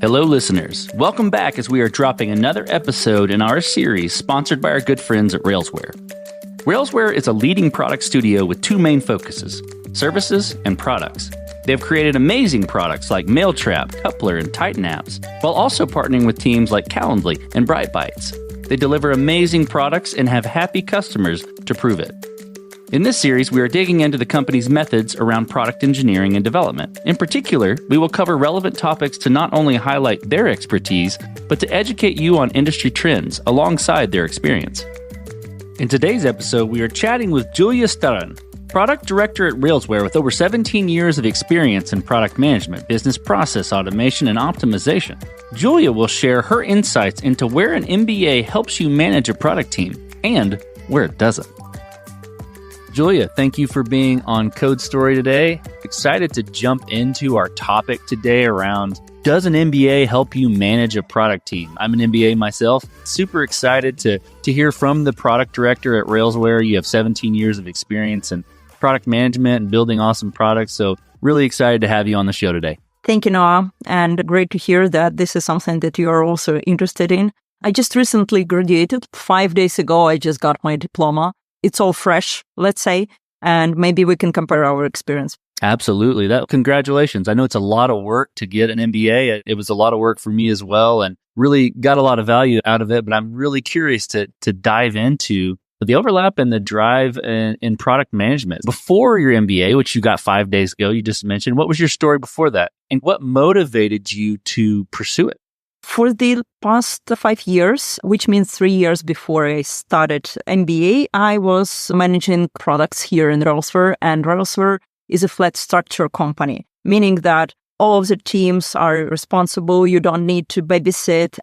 Hello, listeners. Welcome back as we are dropping another episode in our series sponsored by our good friends at Railsware. Railsware is a leading product studio with two main focuses, services and products. They have created amazing products like Mailtrap, Coupler, and Titan apps, while also partnering with teams like Calendly and BrightBytes. They deliver amazing products and have happy customers to prove it. In this series, we are digging into the company's methods around product engineering and development. In particular, we will cover relevant topics to not only highlight their expertise, but to educate you on industry trends alongside their experience. In today's episode, we are chatting with Julia Starun, product director at Railsware with over 17 years of experience in product management, business process automation, and optimization. Julia will share her insights into where an MBA helps you manage a product team and where it doesn't. Julia, thank you for being on Code Story today. Excited to jump into our topic today around, does an MBA help you manage a product team? I'm an MBA myself. Super excited to hear from the product director at Railsware. You have 17 years of experience in product management and building awesome products. So really excited to have you on the show today. Thank you, Noah. And great to hear that this is something that you are also interested in. I just recently graduated. 5 days ago, I just got my diploma. It's all fresh, let's say, and maybe we can compare our experience. Absolutely. Congratulations. I know it's a lot of work to get an MBA. It was a lot of work for me as well and really got a lot of value out of it. But I'm really curious to dive into the overlap and the drive in product management. Before your MBA, which you got 5 days ago, you just mentioned, what was your story before that? And what motivated you to pursue it? For the past 5 years, which means 3 years before I started MBA, I was managing products here in Railsware, and Railsware is a flat structure company, meaning that all of the teams are responsible. You don't need to babysit,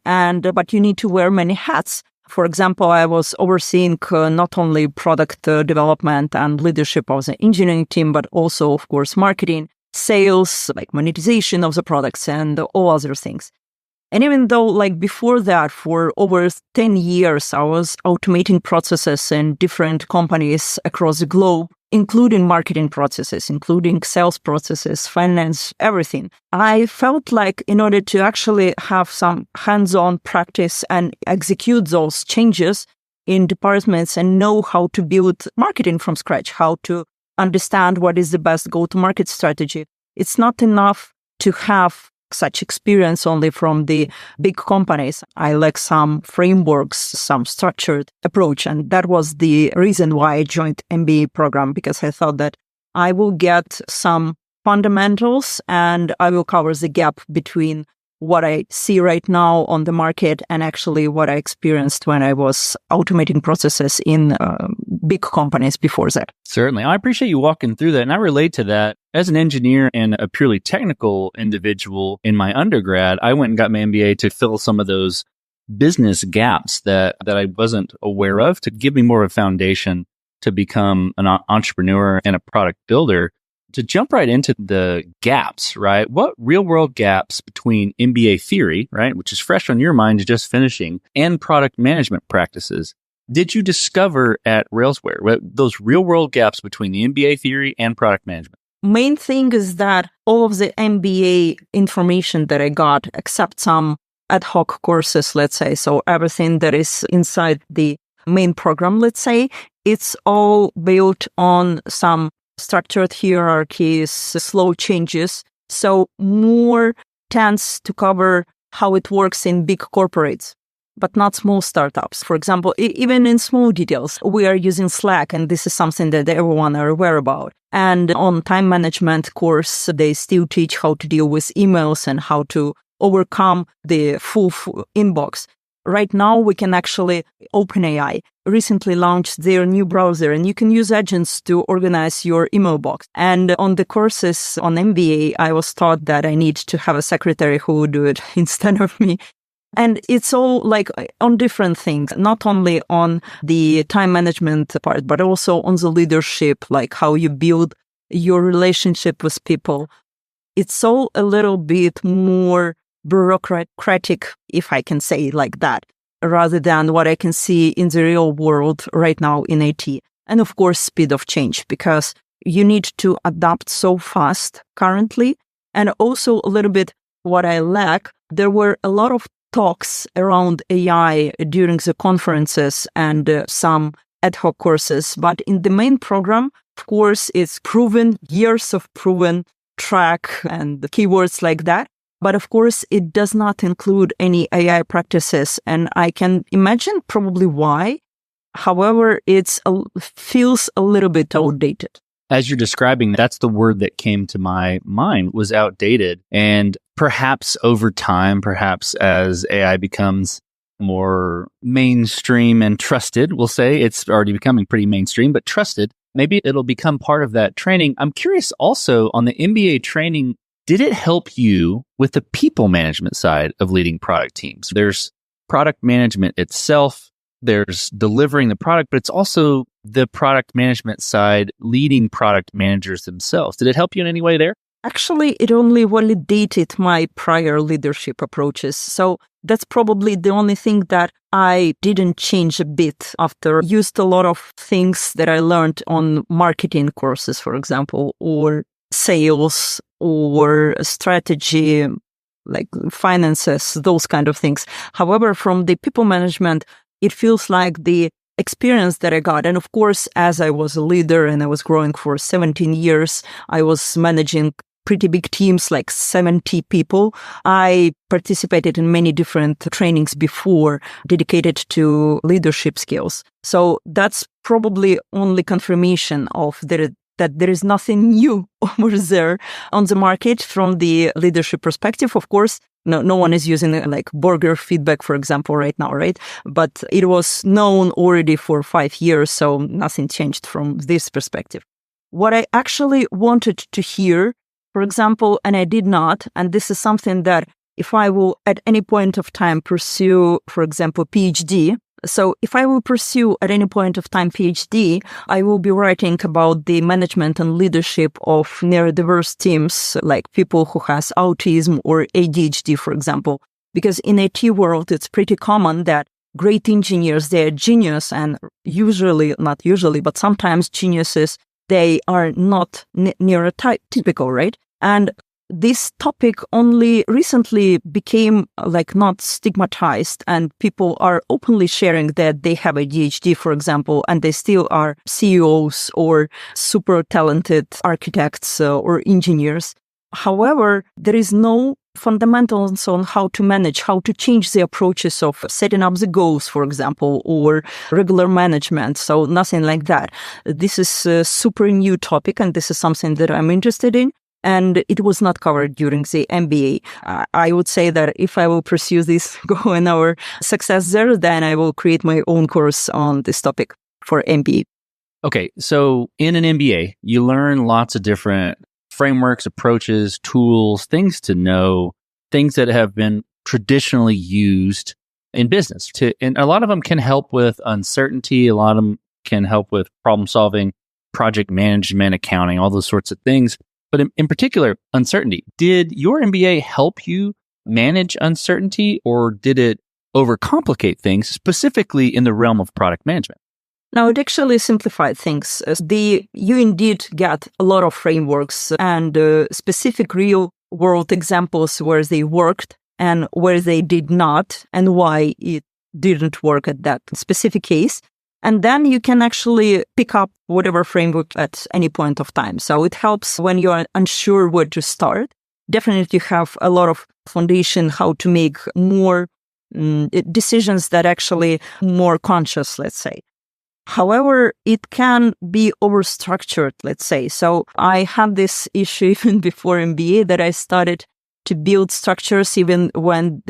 but you need to wear many hats. For example, I was overseeing not only product development and leadership of the engineering team, but also, of course, marketing, sales, like monetization of the products, and all other things. And even though, before that, for over 10 years, I was automating processes in different companies across the globe, including marketing processes, including sales processes, finance, everything. I felt like in order to actually have some hands-on practice and execute those changes in departments and know how to build marketing from scratch, how to understand what is the best go-to-market strategy, it's not enough to have such experience only from the big companies. I lack some frameworks, some structured approach. And that was the reason why I joined MBA program, because I thought that I will get some fundamentals and I will cover the gap between what I see right now on the market and actually what I experienced when I was automating processes in big companies before that. Certainly. I appreciate you walking through that. And I relate to that. As an engineer and a purely technical individual in my undergrad, I went and got my MBA to fill some of those business gaps that I wasn't aware of, to give me more of a foundation to become an entrepreneur and a product builder. To jump right into the gaps, right? What real world gaps between MBA theory, right, which is fresh on your mind, just finishing, and product management practices did you discover at Railsware? Those real world gaps between the MBA theory and product management? Main thing is that all of the MBA information that I got, except some ad hoc courses, let's say, so everything that is inside the main program, let's say, it's all built on some structured hierarchies, slow changes. So more tends to cover how it works in big corporates, but not small startups. For example, even in small details, we are using Slack, and this is something that everyone are aware about. And on time management course, they still teach how to deal with emails and how to overcome the full inbox. Right now, we can actually, OpenAI recently launched their new browser, and you can use agents to organize your email box. And on the courses on MBA, I was taught that I need to have a secretary who would do it instead of me. And it's all on different things, not only on the time management part, but also on the leadership, like how you build your relationship with people. It's all a little bit more bureaucratic, if I can say it like that, rather than what I can see in the real world right now in IT. And of course, speed of change, because you need to adapt so fast currently. And also a little bit what I lack there were a lot of talks around AI during the conferences and some ad hoc courses. But in the main program, of course, it's proven, years of proven track and the keywords like that. But of course, it does not include any AI practices. And I can imagine probably why. However, it feels a little bit outdated. As you're describing, that's the word that came to my mind, was outdated. And perhaps over time, perhaps as AI becomes more mainstream and trusted, we'll say it's already becoming pretty mainstream, but trusted, maybe it'll become part of that training. I'm curious also on the MBA training, did it help you with the people management side of leading product teams? There's product management itself, there's delivering the product, but it's also the product management side, leading product managers themselves. Did it help you in any way there? Actually, it only validated my prior leadership approaches. So that's probably the only thing that I didn't change a bit after used a lot of things that I learned on marketing courses, for example, or sales or strategy, like finances, those kind of things. However, from the people management, it feels like the experience that I got. And of course, as I was a leader and I was growing for 17 years, I was managing pretty big teams, like 70 people. I participated in many different trainings before dedicated to leadership skills. So that's probably only confirmation of that there is nothing new over there on the market from the leadership perspective. Of course, no one is using like burger feedback, for example, right now, right? But it was known already for 5 years, so nothing changed from this perspective. What I actually wanted to hear, for example, and I did not, and this is something that if I will at any point of time pursue, for example, PhD, so if I will pursue at any point of time PhD, I will be writing about the management and leadership of neurodiverse teams, like people who has autism or ADHD, for example. Because in IT world, it's pretty common that great engineers, they're genius, and not usually, but sometimes geniuses, they are not neurotypical, right? And this topic only recently became like not stigmatized, and people are openly sharing that they have ADHD, for example, and they still are CEOs or super talented architects or engineers. However, there is no fundamentals on how to manage, how to change the approaches of setting up the goals, for example, or regular management. So nothing like that. This is a super new topic, and this is something that I'm interested in. And it was not covered during the MBA. I would say that if I will pursue this goal and our success there, then I will create my own course on this topic for MBA. Okay, so in an MBA, you learn lots of different frameworks, approaches, tools, things to know, things that have been traditionally used in business. And a lot of them can help with uncertainty. A lot of them can help with problem solving, project management, accounting, all those sorts of things. But in particular, uncertainty. Did your MBA help you manage uncertainty, or did it overcomplicate things, specifically in the realm of product management? Now, it actually simplified things. You indeed get a lot of frameworks and specific real-world examples where they worked and where they did not, and why it didn't work at that specific case. And then you can actually pick up whatever framework at any point of time. So it helps when you're unsure where to start. Definitely you have a lot of foundation how to make more decisions that actually more conscious, let's say. However, it can be overstructured, let's say. So I had this issue even before MBA that I started to build structures even when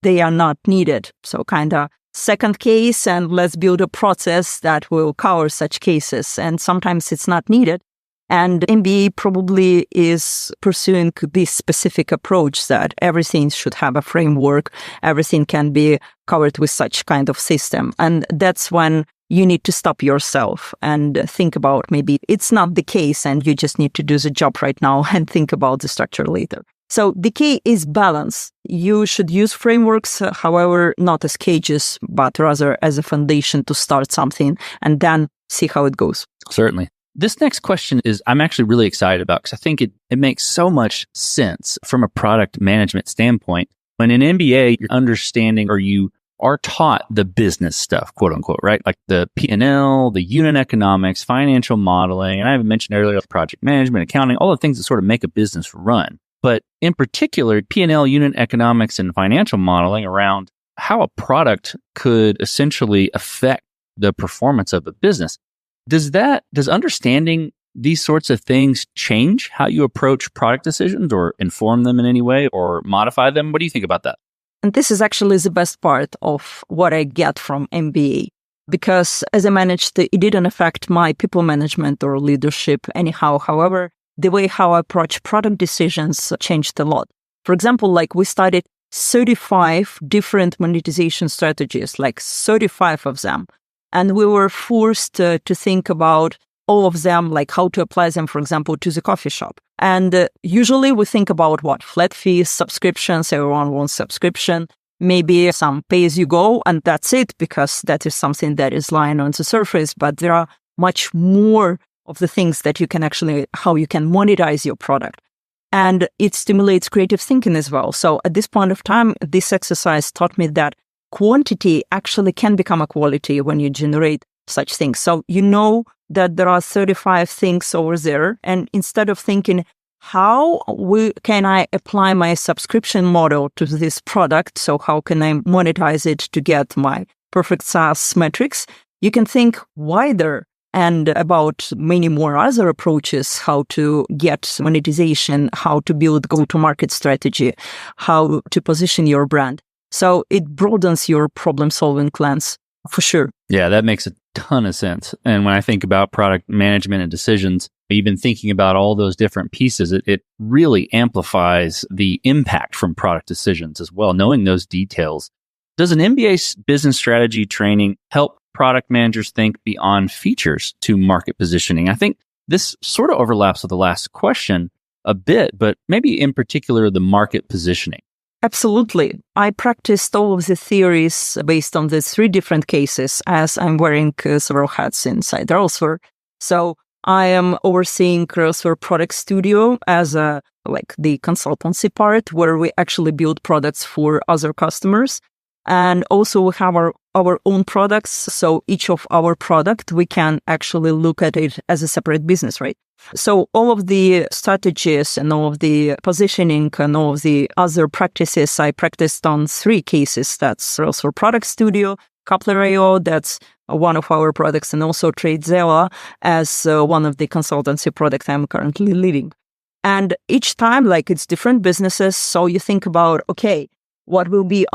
they are not needed. So kind of second case, and let's build a process that will cover such cases. And sometimes it's not needed. And MBA probably is pursuing this specific approach that everything should have a framework. Everything can be covered with such kind of system. And that's when you need to stop yourself and think about maybe it's not the case and you just need to do the job right now and think about the structure later. So the key is balance. You should use frameworks, however, not as cages, but rather as a foundation to start something and then see how it goes. Certainly. This next question is I'm actually really excited about because I think it makes so much sense from a product management standpoint. When in MBA, you're understanding or you are taught the business stuff, quote unquote, right? Like the P&L, the unit economics, financial modeling. And I even mentioned earlier, project management, accounting, all the things that sort of make a business run. But in particular, P&L, unit economics, and financial modeling around how a product could essentially affect the performance of a business. Does understanding these sorts of things change how you approach product decisions or inform them in any way or modify them? What do you think about that? And this is actually the best part of what I get from MBA, because as I managed, it didn't affect my people management or leadership anyhow. However, the way how I approach product decisions changed a lot. For example, like we studied 35 different monetization strategies, like 35 of them. And we were forced to think about all of them, like how to apply them, for example, to the coffee shop. And usually we think about what? Flat fees, subscriptions, everyone wants subscription, maybe some pay-as-you-go, and that's it, because that is something that is lying on the surface. But there are much more of the things that you can actually, how you can monetize your product. And it stimulates creative thinking as well. So at this point of time, this exercise taught me that quantity actually can become a quality when you generate such things. So you know that there are 35 things over there. And instead of thinking, how can I apply my subscription model to this product? So how can I monetize it to get my perfect SaaS metrics? You can think wider and about many more other approaches, how to get monetization, how to build go-to-market strategy, how to position your brand. So it broadens your problem-solving lens for sure. Yeah, that makes a ton of sense. And when I think about product management and decisions, even thinking about all those different pieces, it really amplifies the impact from product decisions as well, knowing those details. Does an MBA business strategy training help product managers think beyond features to market positioning? I think this sort of overlaps with the last question a bit, but maybe in particular, the market positioning. Absolutely. I practiced all of the theories based on the 3 different cases, as I'm wearing several hats inside Railsware. So I am overseeing Railsware Product Studio as the consultancy part, where we actually build products for other customers. And also we have our own products. So each of our product, we can actually look at it as a separate business, right? So all of the strategies and all of the positioning and all of the other practices I practiced on 3 cases. That's Railsware Product Studio, Coupler.io, that's one of our products, and also TradeZella as one of the consultancy products I'm currently leading. And each time, it's different businesses. So you think about, okay, what will be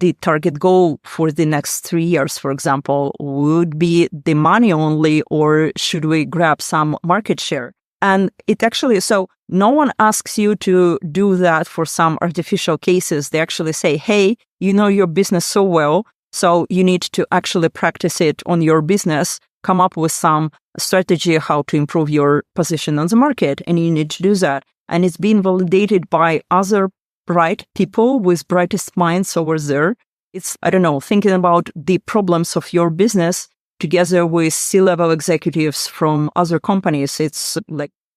the target goal for the next 3 years, for example, would be the money only, or should we grab some market share? And it actually, so no one asks you to do that for some artificial cases. They actually say, hey, you know your business so well, so you need to actually practice it on your business, come up with some strategy how to improve your position on the market, and you need to do that. And it's been validated by other bright people with brightest minds over there. It's, thinking about the problems of your business together with C-level executives from other companies. It's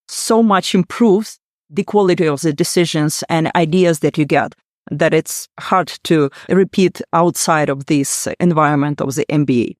so much improves the quality of the decisions and ideas that you get that it's hard to repeat outside of this environment of the MBA.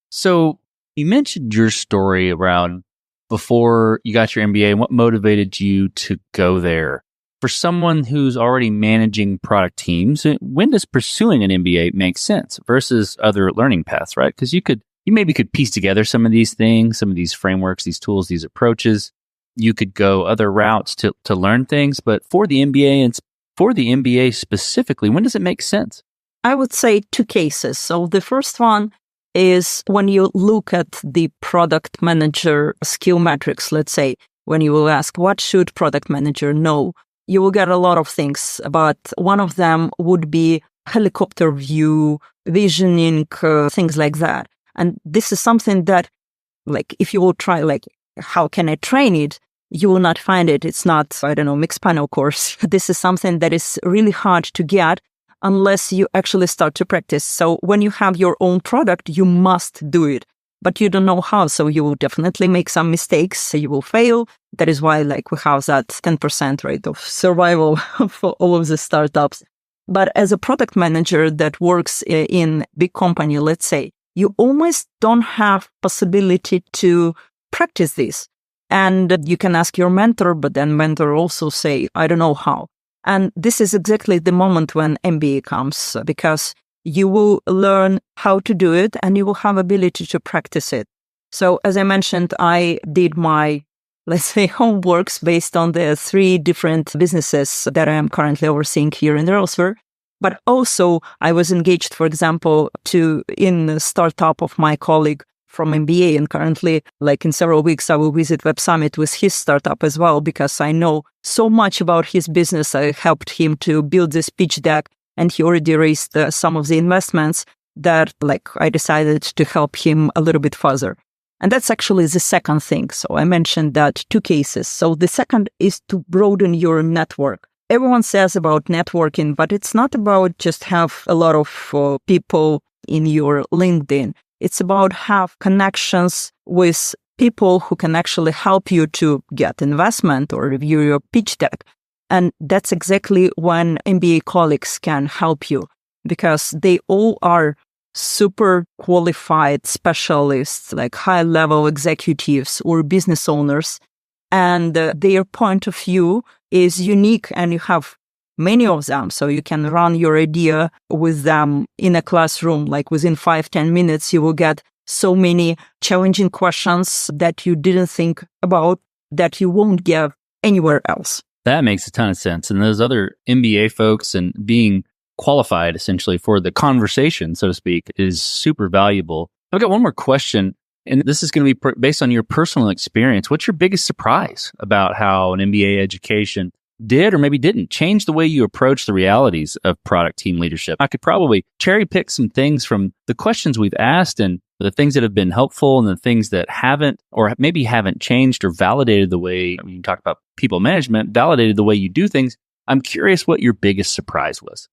So you mentioned your story around before you got your MBA and what motivated you to go there. For someone who's already managing product teams, when does pursuing an MBA make sense versus other learning paths, right? Because you maybe could piece together some of these things, some of these frameworks, these tools, these approaches. You could go other routes to learn things. But for the MBA and for the MBA specifically, when does it make sense? I would say 2 cases. So the first one is when you look at the product manager skill matrix, let's say, when you will ask, what should product manager know? You will get a lot of things, but one of them would be helicopter view, visioning, things like that. And this is something that, if you will try, how can I train it? You will not find it. It's not, Mixpanel course. This is something that is really hard to get unless you actually start to practice. So when you have your own product, you must do it. But you don't know how, so you will definitely make some mistakes, you will fail. That is why we have that 10% rate of survival for all of the startups. But as a product manager that works in big company, let's say, you almost don't have possibility to practice this. And you can ask your mentor, but then mentor also say, I don't know how. And this is exactly the moment when MBA comes, because you will learn how to do it and you will have ability to practice it. So as I mentioned, I did my, let's say, homeworks based on the 3 different businesses that I am currently overseeing here in Railsware. But also I was engaged, for example, in a startup of my colleague from MBA. And currently, in several weeks, I will visit Web Summit with his startup as well, because I know so much about his business. I helped him to build this pitch deck, and he already raised some of the investments that I decided to help him a little bit further. And that's actually the second thing. So I mentioned that 2 cases. So the second is to broaden your network. Everyone says about networking, but it's not about just have a lot of people in your LinkedIn. It's about have connections with people who can actually help you to get investment or review your pitch deck. And that's exactly when MBA colleagues can help you, because they all are super qualified specialists, high-level executives or business owners. And their point of view is unique, and you have many of them. So you can run your idea with them in a classroom, within 5-10 minutes, you will get so many challenging questions that you didn't think about that you won't get anywhere else. That makes a ton of sense. And those other MBA folks and being qualified essentially for the conversation, so to speak, is super valuable. I've got one more question, and this is going to be based on your personal experience. What's your biggest surprise about how an MBA education did or maybe didn't change the way you approach the realities of product team leadership? I could probably cherry pick some things from the questions we've asked and the things that have been helpful and the things that haven't, or maybe haven't changed or validated the way you talk about people management, validated the way you do things. I'm curious what your biggest surprise was.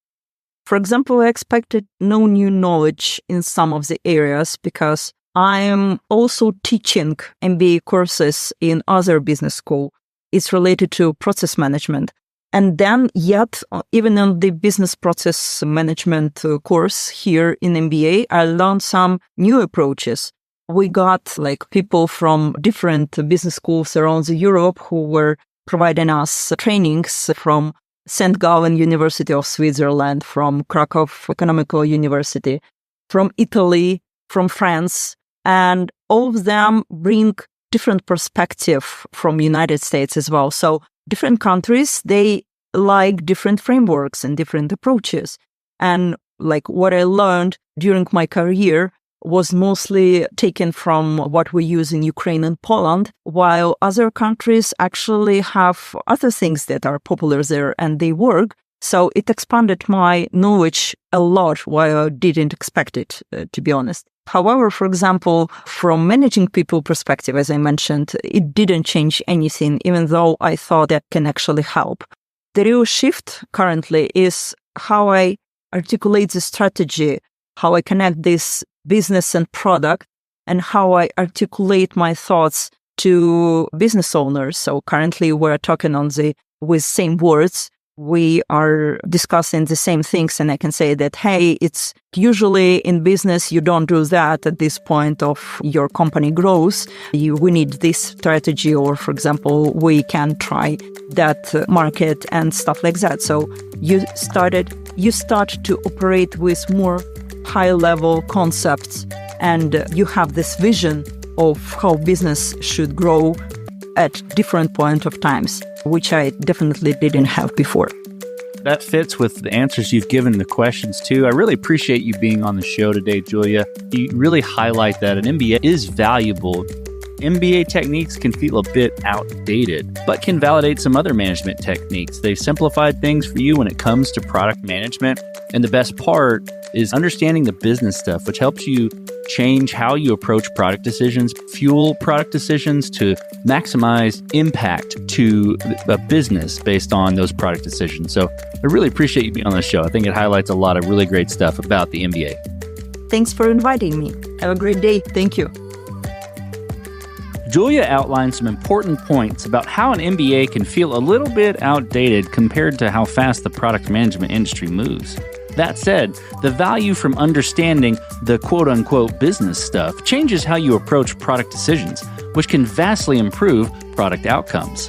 For example, I expected no new knowledge in some of the areas because I am also teaching MBA courses in other business school. It's related to process management. And then yet, even on the business process management course here in MBA, I learned some new approaches. We got people from different business schools around Europe who were providing us trainings from St. Gallen University of Switzerland, from Krakow Economical University, from Italy, from France, and all of them bring different perspective from United States as well. So different countries, they like different frameworks and different approaches. And what I learned during my career was mostly taken from what we use in Ukraine and Poland, while other countries actually have other things that are popular there and they work. So it expanded my knowledge a lot, while I didn't expect it, to be honest. However, for example, from managing people perspective, as I mentioned, it didn't change anything, even though I thought that can actually help. The real shift currently is how I articulate the strategy, how I connect this business and product, and how I articulate my thoughts to business owners. So currently we're talking with same words. We are discussing the same things, and I can say that, hey, it's usually in business, you don't do that at this point of your company growth. We need this strategy, or for example, we can try that market and stuff like that. So you start to operate with more high-level concepts, and you have this vision of how business should grow at different point of times, which I definitely didn't have before. That fits with the answers you've given the questions too. I really appreciate you being on the show today, Julia. You really highlight that an MBA is valuable. MBA techniques can feel a bit outdated, but can validate some other management techniques. They've simplified things for you when it comes to product management. And the best part is understanding the business stuff, which helps you change how you approach product decisions, fuel product decisions to maximize impact to a business based on those product decisions. So I really appreciate you being on the show. I think it highlights a lot of really great stuff about the MBA. Thanks for inviting me. Have a great day. Thank you. Julia outlined some important points about how an MBA can feel a little bit outdated compared to how fast the product management industry moves. That said, the value from understanding the quote-unquote business stuff changes how you approach product decisions, which can vastly improve product outcomes.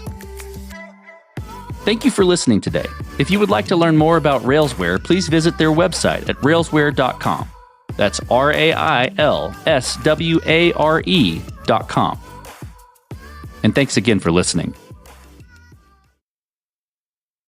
Thank you for listening today. If you would like to learn more about Railsware, please visit their website at railsware.com. That's RAILSWARE.com. And thanks again for listening.